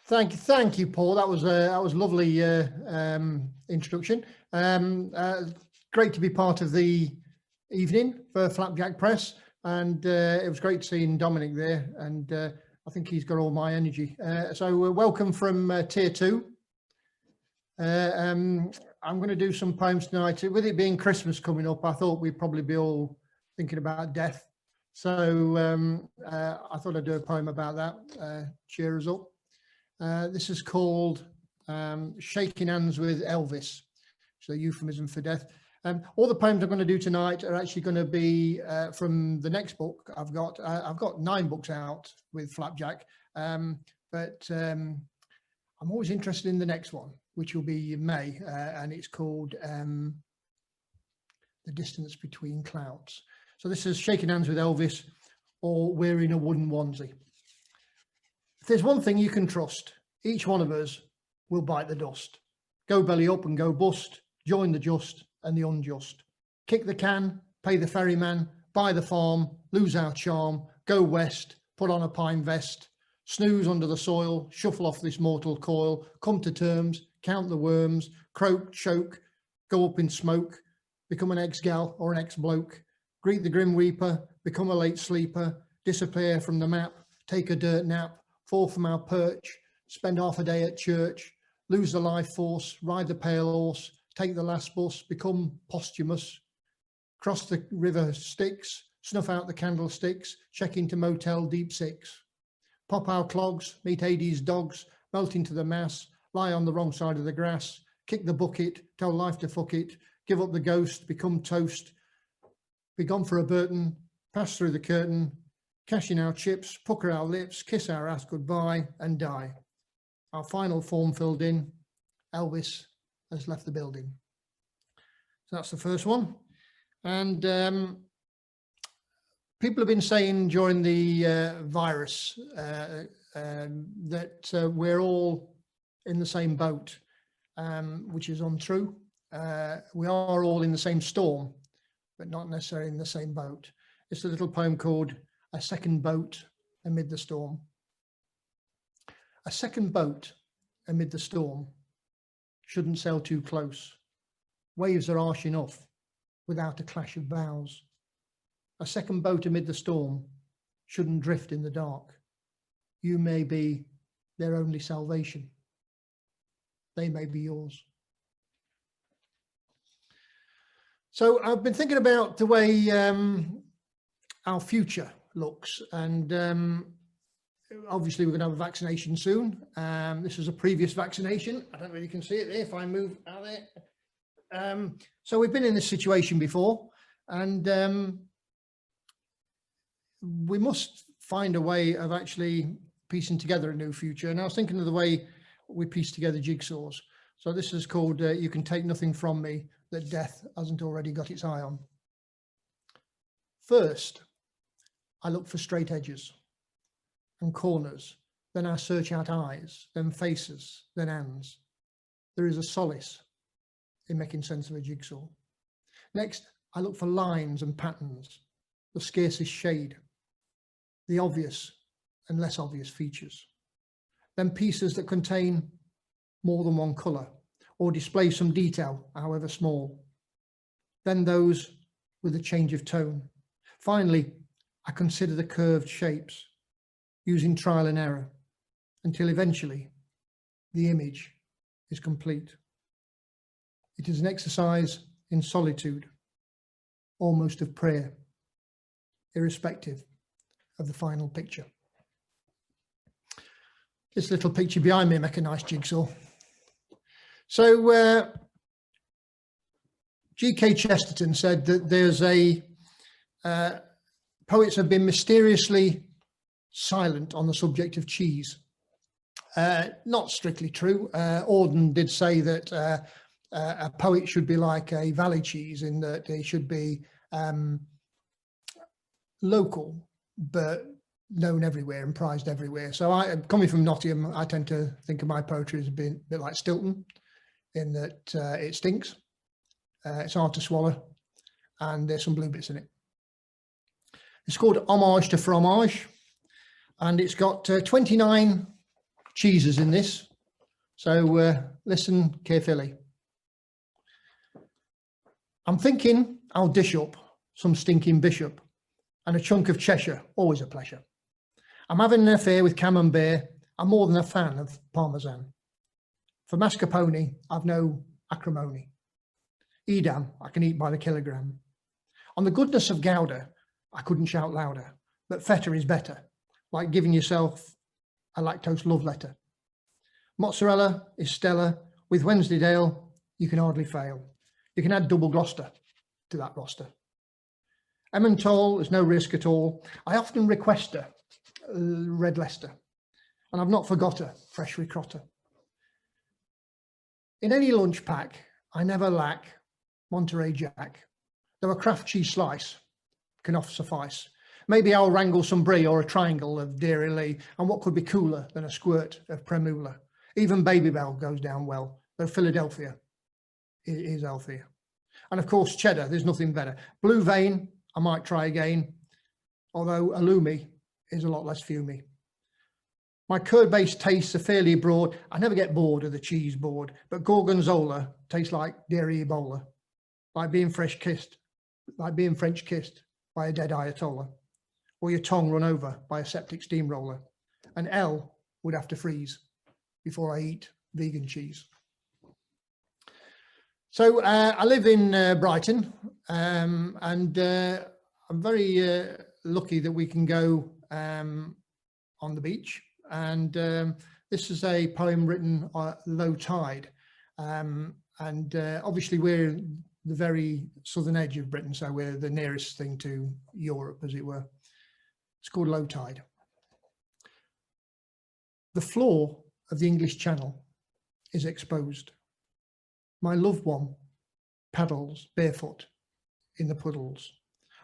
Thank you, Paul. That was a lovely introduction. Great to be part of the evening for Flapjack Press, and it was great seeing Dominic there, and I think he's got all my energy. So welcome from Tier 2. I'm going to do some poems tonight. With it being Christmas coming up, I thought we'd probably be all thinking about death. So I thought I'd do a poem about that, cheer us up. This is called Shaking Hands with Elvis, so euphemism for death. All the poems I'm going to do tonight are actually going to be from the next book. I've got 9 books out with Flapjack, but I'm always interested in the next one, which will be in May, and it's called The Distance Between Clouds. So this is Shaking Hands with Elvis, or We're in a Wooden Onesie. If there's one thing you can trust, each one of us will bite the dust. Go belly up and go bust, join the just and the unjust. Kick the can, pay the ferryman, buy the farm, lose our charm, go west, put on a pine vest, snooze under the soil, shuffle off this mortal coil, come to terms, count the worms, croak, choke, go up in smoke, become an ex-gal or an ex-bloke, greet the grim reaper, become a late sleeper, disappear from the map, take a dirt nap, fall from our perch, spend half a day at church, lose the life force, ride the pale horse, take the last bus, become posthumous, cross the river Styx, snuff out the candlesticks, check into Motel Deep Six, pop our clogs, meet Hades' dogs, melt into the mass, lie on the wrong side of the grass, kick the bucket, tell life to fuck it, give up the ghost, become toast, be gone for a Burton, pass through the curtain, cash in our chips, pucker our lips, kiss our ass goodbye and die. Our final form filled in, Elvis has left the building. So that's the first one. And people have been saying during the virus that we're all in the same boat, which is untrue. We are all in the same storm, but not necessarily in the same boat. It's a little poem called A Second Boat Amid the Storm. A second boat amid the storm shouldn't sail too close. Waves are harsh enough without a clash of bows. A second boat amid the storm shouldn't drift in the dark. You may be their only salvation. They may be yours. So I've been thinking about the way our future looks, and obviously we're going to have a vaccination soon. This is a previous vaccination. I don't really can see it there if I move out there. So we've been in this situation before, and we must find a way of actually piecing together a new future. And I was thinking of the way we piece together jigsaws. So this is called You Can Take Nothing From Me That Death Hasn't Already Got Its Eye On. First, I look for straight edges and corners, then I search out eyes, then faces, then hands. There is a solace in making sense of a jigsaw. Next, I look for lines and patterns, the scarcest shade, the obvious and less obvious features. Then pieces that contain more than one colour or display some detail, however small. Then those with a change of tone. Finally, I consider the curved shapes, using trial and error, until eventually the image is complete. It is an exercise in solitude, almost of prayer, irrespective of the final picture. This little picture behind me make a nice jigsaw. So G.K. Chesterton said that there's poets have been mysteriously silent on the subject of cheese. Not strictly true. Auden did say that a poet should be like a valley cheese in that they should be local, but known everywhere and prized everywhere. So coming from Nottingham, I tend to think of my poetry as a bit like Stilton, in that it stinks, it's hard to swallow, and there's some blue bits in it. It's called Homage to Fromage, and it's got 29 cheeses in this, so listen carefully. I'm thinking I'll dish up some stinking bishop and a chunk of Cheshire, always a pleasure. I'm having an affair with camembert. I'm more than a fan of parmesan. For mascarpone, I've no acrimony. Edam, I can eat by the kilogram. On the goodness of Gouda, I couldn't shout louder, but feta is better, like giving yourself a lactose love letter. Mozzarella is stellar. With Wensleydale, you can hardly fail. You can add double Gloucester to that roster. Emmental is no risk at all. I often request a red Leicester, and I've not forgot a fresh ricotta. In any lunch pack, I never lack Monterey Jack, though a Kraft cheese slice can oft suffice. Maybe I'll wrangle some brie or a triangle of Dairy Lee, and what could be cooler than a squirt of Premula? Even Babybel goes down well, though Philadelphia is healthier. And of course, cheddar, there's nothing better. Blue vein, I might try again, although halloumi is a lot less fumey. My curd-based tastes are fairly broad. I never get bored of the cheese board, but Gorgonzola tastes like dairy Ebola, like being French kissed by a dead Ayatollah, or your tongue run over by a septic steamroller. And L would have to freeze before I eat vegan cheese. So I live in Brighton, and I'm very lucky that we can go on the beach. And this is a poem written at low tide. And obviously we're the very southern edge of Britain, so we're the nearest thing to Europe, as it were. It's called Low Tide. The floor of the English Channel is exposed. My loved one paddles barefoot in the puddles.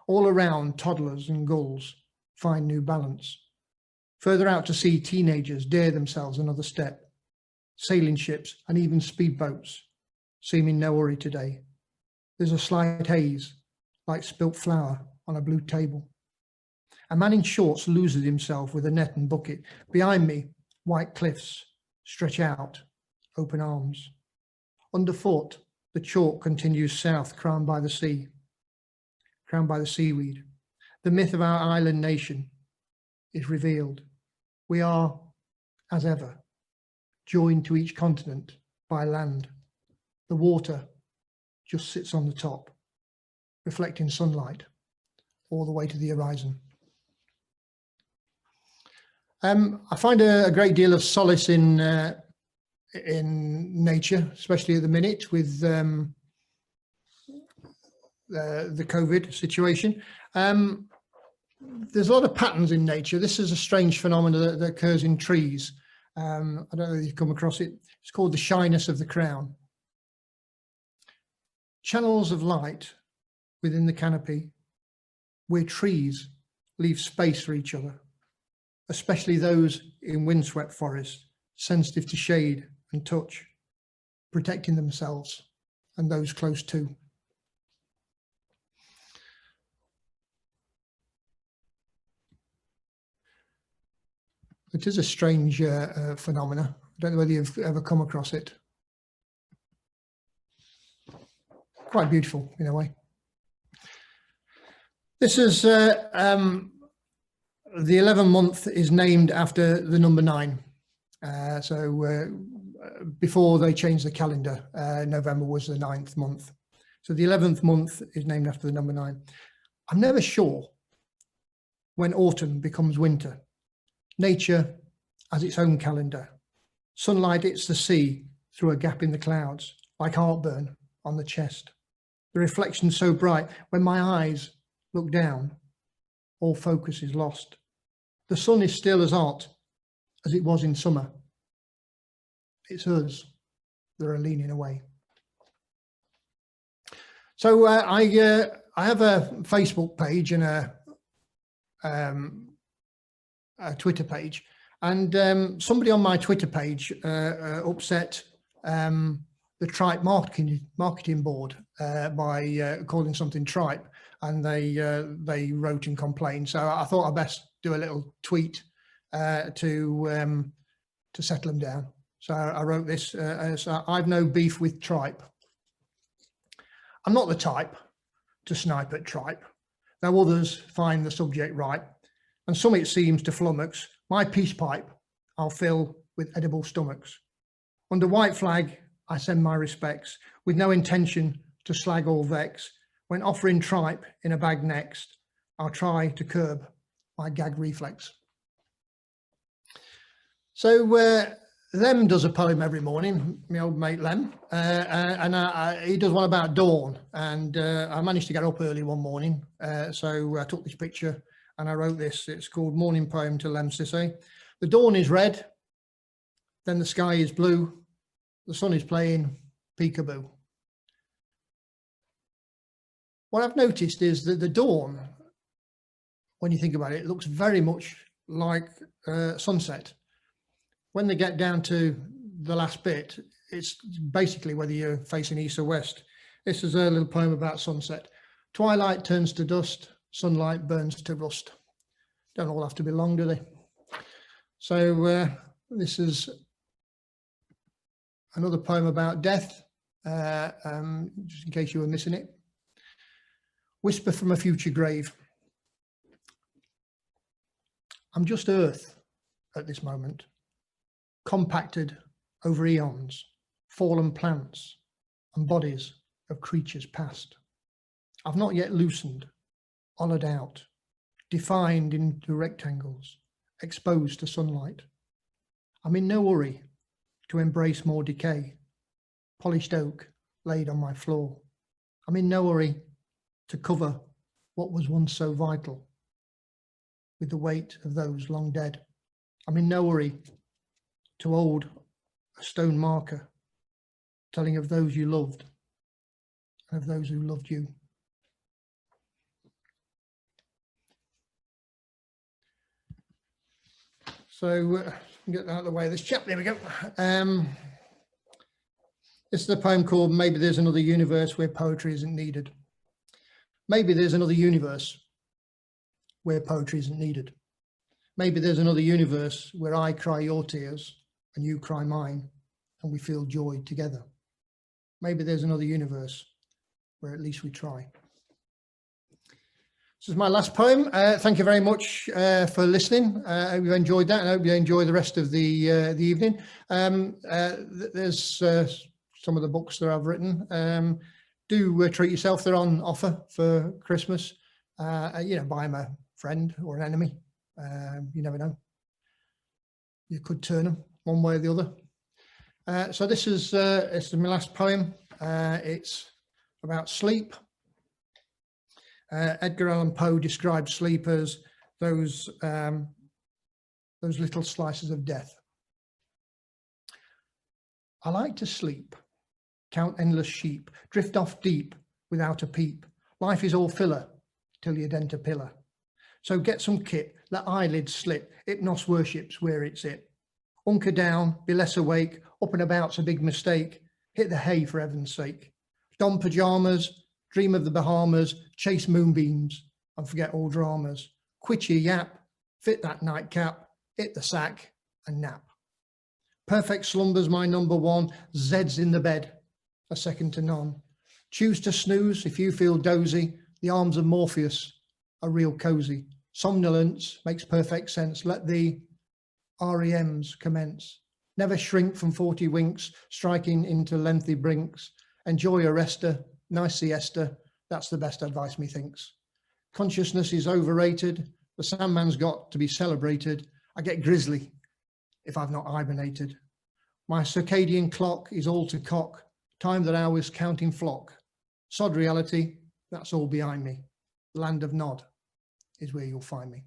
All around, toddlers and gulls find new balance. Further out to sea, teenagers dare themselves another step. Sailing ships and even speedboats seem in no hurry today. There's a slight haze, like spilt flour on a blue table. A man in shorts loses himself with a net and bucket. Behind me, white cliffs stretch out, open arms. Underfoot, the chalk continues south, crowned by the sea, crowned by the seaweed. The myth of our island nation is revealed. We are, as ever, joined to each continent by land. The water just sits on the top, reflecting sunlight all the way to the horizon. I find a great deal of solace in nature, especially at the minute with the COVID situation. There's a lot of patterns in nature. This is a strange phenomenon that occurs in trees. I don't know if you've come across it. It's called the shyness of the crown. Channels of light within the canopy where trees leave space for each other, especially those in windswept forests, sensitive to shade and touch, protecting themselves and those close to. It is a strange phenomena. I don't know whether you've ever come across it. Quite beautiful in a way. This is the 11th month is named after the number 9. Before they changed the calendar, November was the 9th month. So the 11th month is named after the number 9. I'm never sure when autumn becomes winter. Nature has its own calendar. Sunlight hits the sea through a gap in the clouds, like heartburn on the chest. The reflection so bright, when my eyes look down, all focus is lost. The sun is still as hot as it was in summer. It's us that are leaning away. So I have a Facebook page and a Twitter page, and somebody on my Twitter page upset the tripe marketing board by calling something tripe, and they wrote and complained. So I thought I'd best do a little tweet to to settle them down. So I wrote this as I've no beef with tripe. I'm not the type to snipe at tripe, though others find the subject ripe, and some it seems to flummox. My peace pipe I'll fill with edible stomachs. Under white flag I send my respects, with no intention to slag or vex. When offering tripe in a bag next, I'll try to curb my gag reflex. So Lem does a poem every morning, my old mate Lem, and he does one about dawn, and I managed to get up early one morning, so I took this picture and I wrote this. It's called Morning Poem to Lem Sissay. The dawn is red, then the sky is blue, the sun is playing peekaboo. What I've noticed is that the dawn, when you think about it, looks very much like sunset. When they get down to the last bit, it's basically whether you're facing east or west. This is a little poem about sunset. Twilight turns to dust, sunlight burns to rust. Don't all have to be long, do they? So this is another poem about death, just in case you were missing it. Whisper from a future grave. I'm just earth at this moment, compacted over eons, fallen plants and bodies of creatures past. I've not yet loosened, hollowed out, defined into rectangles, exposed to sunlight. I'm in no hurry to embrace more decay, polished oak laid on my floor. I'm in no hurry to cover what was once so vital with the weight of those long dead. I'm in no hurry to hold a stone marker telling of those you loved and of those who loved you. So get that out of the way. This chap, there we go. This is a poem called Maybe There's Another Universe Where Poetry Isn't Needed. Maybe there's another universe where poetry isn't needed. Maybe there's another universe where I cry your tears and you cry mine and we feel joy together. Maybe there's another universe where at least we try. This is my last poem. Thank you very much for listening. I hope you enjoyed that, and I hope you enjoy the rest of the evening. There's some of the books that I've written. Do treat yourself. They're on offer for Christmas. You know, buy them a friend or an enemy. You never know. You could turn them one way or the other. So this is my last poem. It's about sleep. Edgar Allan Poe describes sleep as those little slices of death. I like to sleep, count endless sheep, drift off deep without a peep. Life is all filler till you dent a pillar. So get some kit, let eyelids slip, hypnos worships where it's it. Hunker down, be less awake, up and about's a big mistake. Hit the hay for heaven's sake. Don pajamas, dream of the Bahamas, chase moonbeams and forget all dramas. Quit your yap, fit that nightcap, hit the sack and nap. Perfect slumber's my number one, Zed's in the bed, a second to none. Choose to snooze if you feel dozy, the arms of Morpheus are real cozy. Somnolence makes perfect sense, let the REMs commence. Never shrink from 40 winks, striking into lengthy brinks. Enjoy a rester, nice siesta, that's the best advice methinks. Consciousness is overrated, the Sandman's got to be celebrated. I get grisly if I've not hibernated. My circadian clock is all to cock, time that hours counting flock. Sod reality, that's all behind me. Land of Nod is where you'll find me.